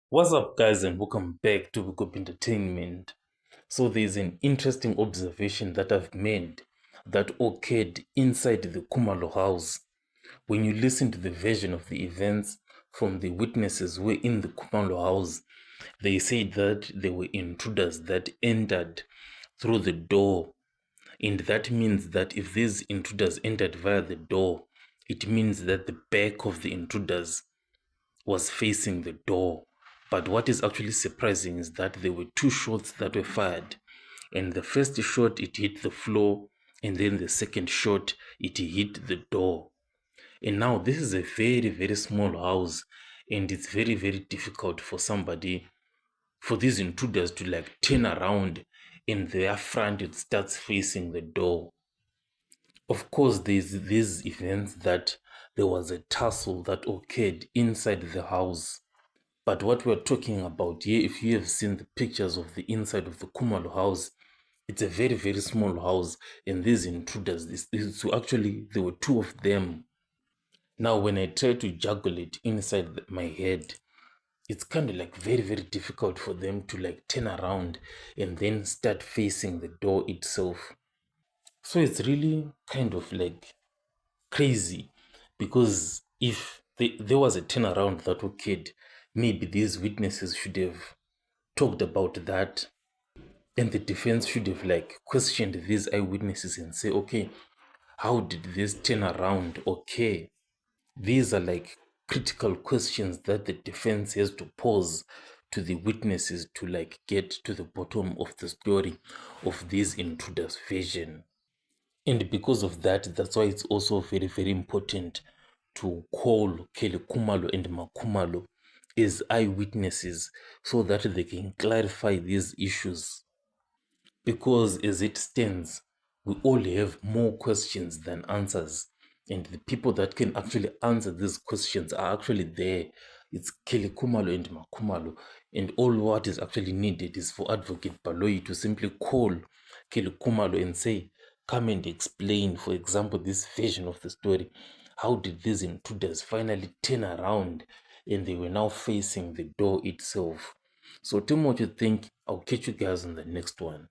What's up, guys, and welcome back to Book Entertainment. So, there's an interesting observation that I've made that occurred inside the Khumalo house. When you listen to the version of the events from the witnesses who were in the Khumalo house, they said that there were intruders that entered through the door. And that means that if these intruders entered via the door, it means that the back of the intruders was facing the door. But what is actually surprising is that there were two shots that were fired. And the first shot, it hit the floor. And then the second shot, it hit the door. And now this is a very, very small house. And it's very, very difficult for somebody, for these intruders to like turn around and their front it starts facing the door. Of course, there's these events that there was a tussle that occurred inside the house. But what we're talking about here, if you have seen the pictures of the inside of the Khumalo house, it's a very, very small house. And these intruders, so actually, there were two of them. Now, when I try to juggle it inside my head, it's kind of like very, very difficult for them to like turn around and then start facing the door itself. So it's really kind of like crazy, because if there was a turnaround that occurred, maybe these witnesses should have talked about that, and the defense should have like questioned these eyewitnesses and say, okay, how did this turn around occur? These are like critical questions that the defense has to pose to the witnesses to like get to the bottom of the story of these intruders version. And because of that, that's why it's also very, very important to call Kelly Khumalo and Makhumalo as eyewitnesses so that they can clarify these issues. Because as it stands, we all have more questions than answers. And the people that can actually answer these questions are actually there. It's Kelly Khumalo and Makhumalo. And all what is actually needed is for Advocate Baloyi to simply call Kelly Khumalo and say, come and explain, for example, this version of the story. How did these intruders finally turn around and they were now facing the door itself? So tell me what you think. I'll catch you guys on the next one.